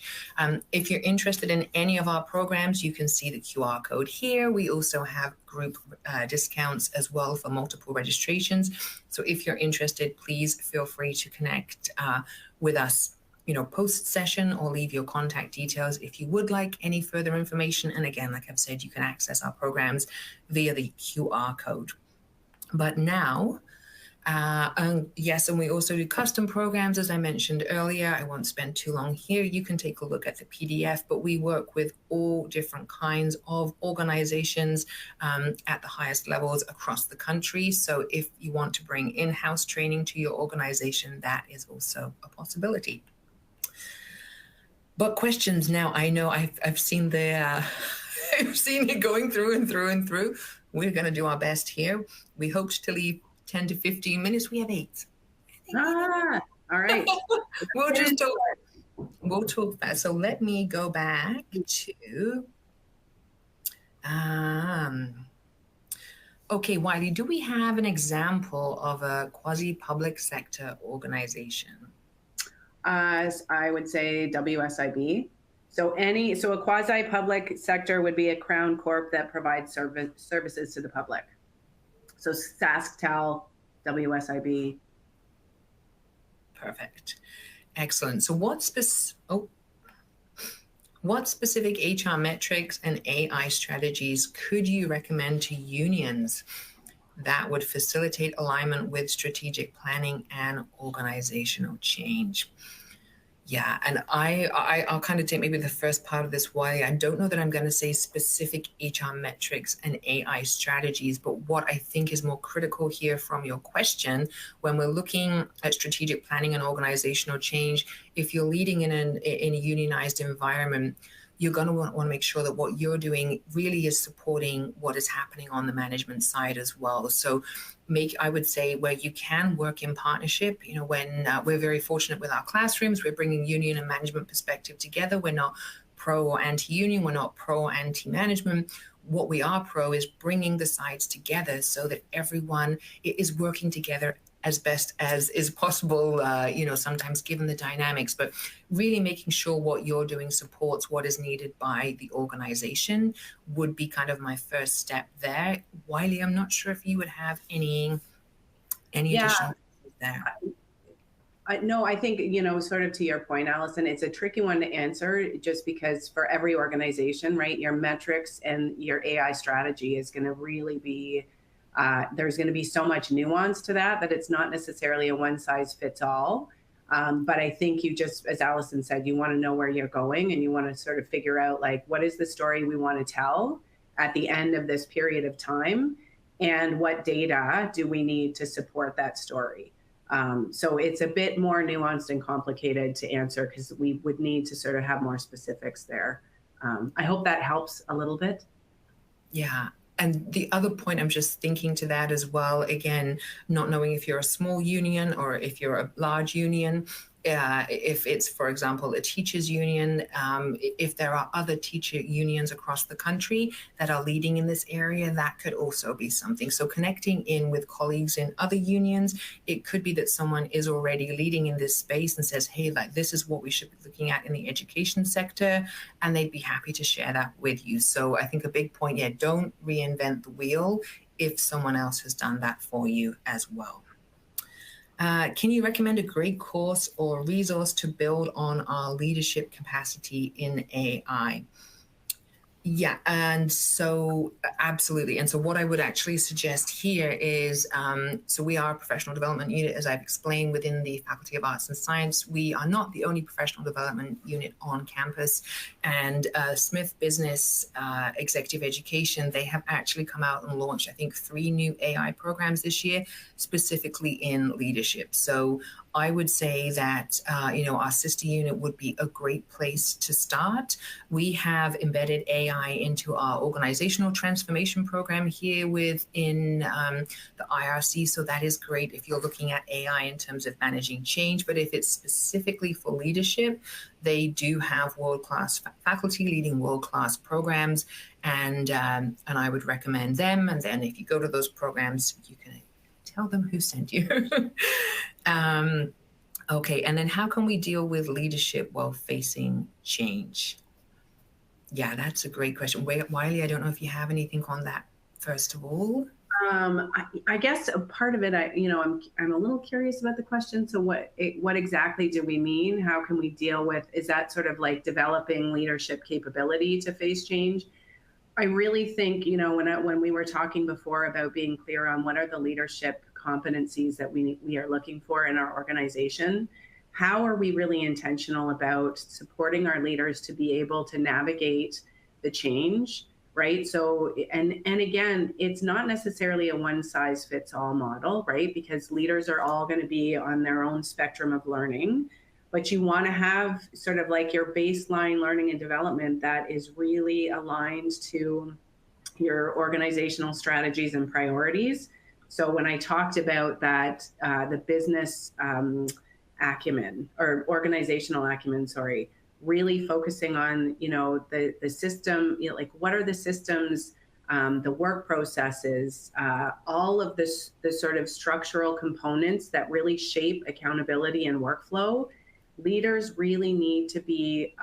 If you're interested in any of our programs, you can see the QR code here. We also have group discounts as well for multiple registrations. So if you're interested, please feel free to connect with us, post session, or leave your contact details if you would like any further information. And again, like I've said, you can access our programs via the QR code. But now, yes, and we also do custom programs, as I mentioned earlier. I won't spend too long here. You can take a look at the PDF, but we work with all different kinds of organizations at the highest levels across the country. So if you want to bring in-house training to your organization, that is also a possibility. But questions now, I know I've seen the I've seen it going through and through and through. We're going to do our best here. We hoped to leave 10 to 15 minutes. We have 8. All right. We'll talk fast. So let me go back to, okay, Wiley, do we have an example of a quasi-public sector organization? I would say WSIB. So a quasi-public sector would be a Crown Corp that provides services to the public. So SaskTel, WSIB. Perfect. Excellent. So what specific HR metrics and AI strategies could you recommend to unions that would facilitate alignment with strategic planning and organizational change? Yeah, and I'll kind of take maybe the first part of this, Wiley. I don't know that I'm going to say specific HR metrics and AI strategies, but what I think is more critical here from your question, when we're looking at strategic planning and organizational change, if you're leading in a unionized environment, you're going to want to make sure that what you're doing really is supporting what is happening on the management side as well. So I would say where you can work in partnership, when we're very fortunate with our classrooms, we're bringing union and management perspective together. We're not pro or anti-union. We're not pro or anti-management. What we are pro is bringing the sides together so that everyone is working together as best as is possible, sometimes given the dynamics, but really making sure what you're doing supports what is needed by the organization would be kind of my first step there. Wiley, I'm not sure if you would have any additional there. No, I think, sort of to your point, Allison, it's a tricky one to answer just because for every organization, right, your metrics and your AI strategy is going to really be there's going to be so much nuance to that it's not necessarily a one size fits all. But I think you just, as Allison said, you want to know where you're going and you want to sort of figure out like, what is the story we want to tell? at the end of this period of time, and what data do we need to support that story. So it's a bit more nuanced and complicated to answer, because we would need to sort of have more specifics there. I hope that helps a little bit. Yeah. And the other point I'm just thinking to that as well, again, not knowing if you're a small union or if you're a large union, if it's, for example, a teachers union, if there are other teacher unions across the country that are leading in this area, that could also be something. So connecting in with colleagues in other unions, it could be that someone is already leading in this space and says, hey, like, this is what we should be looking at in the education sector, and they'd be happy to share that with you. So I think a big point, yeah, don't reinvent the wheel if someone else has done that for you as well. Can you recommend a great course or resource to build on our leadership capacity in AI? Yeah, and so absolutely. And so what I would actually suggest here is, so we are a professional development unit, as I've explained, within the Faculty of Arts and Science. We are not the only professional development unit on campus. And Smith Business Executive Education, they have actually come out and launched, I think, 3 new AI programs this year, specifically in leadership. So I would say that, our sister unit would be a great place to start. We have embedded AI into our organizational transformation program here within the IRC. So that is great if you're looking at AI in terms of managing change. But if it's specifically for leadership, they do have world-class faculty leading world-class programs. And I would recommend them. And then if you go to those programs, you can tell them who sent you. Okay, and then how can we deal with leadership while facing change? Yeah, that's a great question. Wiley, I don't know if you have anything on that, first of all. I guess a part of it, I'm a little curious about the question. So what exactly do we mean? How can we deal with, is that sort of like developing leadership capability to face change? I really think, when we were talking before about being clear on what are the leadership competencies that we are looking for in our organization, how are we really intentional about supporting our leaders to be able to navigate the change, right? So, and again, it's not necessarily a one size fits all model, right? Because leaders are all going to be on their own spectrum of learning. But you want to have sort of like your baseline learning and development that is really aligned to your organizational strategies and priorities. So when I talked about that, the business acumen or organizational acumen, really focusing on, the system, like what are the systems, the work processes, all of this, the sort of structural components that really shape accountability and workflow. Leaders really need to be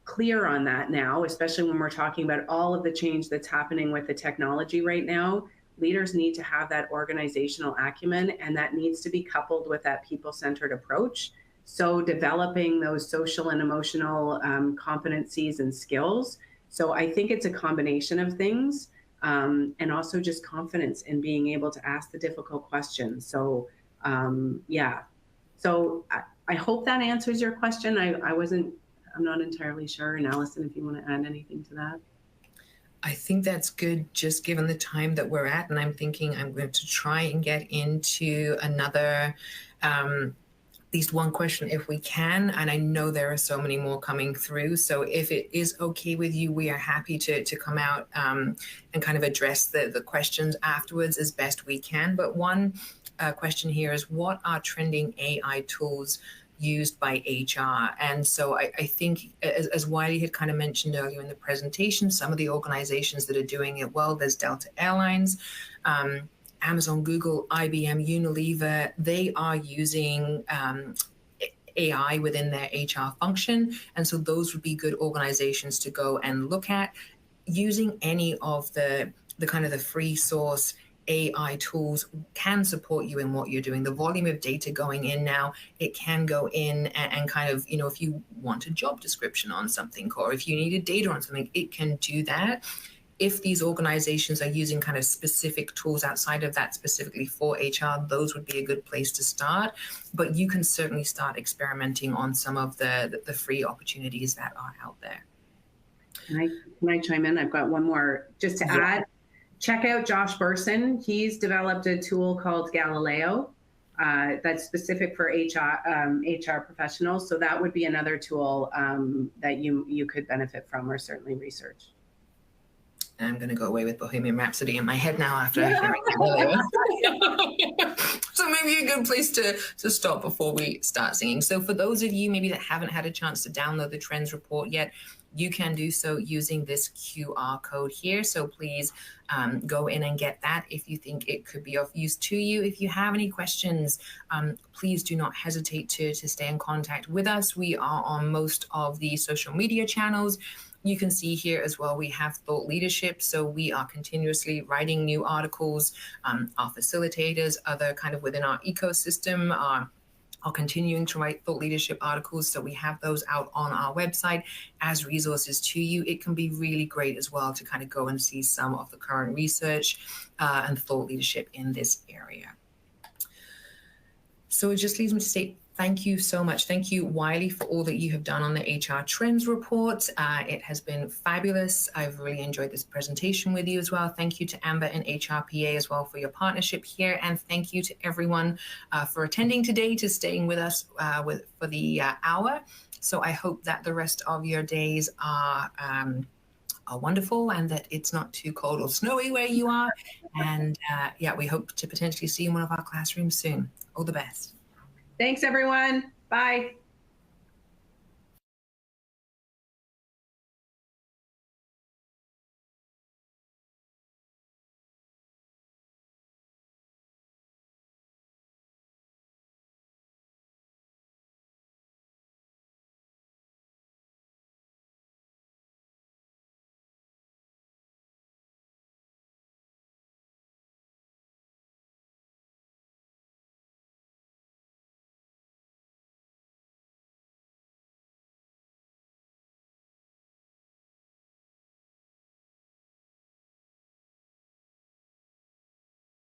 clear on that now, especially when we're talking about all of the change that's happening with the technology right now. Leaders need to have that organizational acumen, and that needs to be coupled with that people-centered approach. So developing those social and emotional competencies and skills. So I think it's a combination of things, and also just confidence in being able to ask the difficult questions. So yeah. So I hope that answers your question. I'm not entirely sure. And Allison, if you want to add anything to that. I think that's good, just given the time that we're at. And I'm thinking I'm going to try and get into another, at least one question if we can. And I know there are so many more coming through. So if it is okay with you, we are happy to come out and kind of address the questions afterwards as best we can. But one question here is, what are trending AI tools used by HR? And so I think, as Wiley had kind of mentioned earlier in the presentation, some of the organizations that are doing it well, there's Delta Airlines, Amazon, Google, IBM, Unilever, they are using AI within their HR function. And so those would be good organizations to go and look at. Using any of the kind of the free source AI tools can support you in what you're doing. The volume of data going in now, it can go in and kind of, if you want a job description on something, or if you needed data on something, it can do that. If these organizations are using kind of specific tools outside of that specifically for HR, those would be a good place to start. But you can certainly start experimenting on some of the free opportunities that are out there. Can I chime in? I've got one more just to add. Check out Josh Burson. He's developed a tool called Galileo that's specific for HR professionals. So that would be another tool that you could benefit from, or certainly research. I'm going to go away with Bohemian Rhapsody in my head now after hearing Galileo. So maybe a good place to stop before we start singing. So for those of you maybe that haven't had a chance to download the Trends Report yet, you can do so using this QR code here. So please go in and get that if you think it could be of use to you. If you have any questions, please do not hesitate to stay in contact with us. We are on most of the social media channels. You can see here as well, we have thought leadership. So we are continuously writing new articles. Our facilitators, other kind of within our ecosystem are continuing to write thought leadership articles. So we have those out on our website as resources to you. It can be really great as well to kind of go and see some of the current research and thought leadership in this area. So it just leaves me to say thank you so much. Thank you, Wiley, for all that you have done on the HR Trends Report. It has been fabulous. I've really enjoyed this presentation with you as well. Thank you to Amber and HRPA as well for your partnership here. And thank you to everyone for attending today, to staying with us for the hour. So I hope that the rest of your days are wonderful and that it's not too cold or snowy where you are. And yeah, we hope to potentially see you in one of our classrooms soon. All the best. Thanks, everyone. Bye.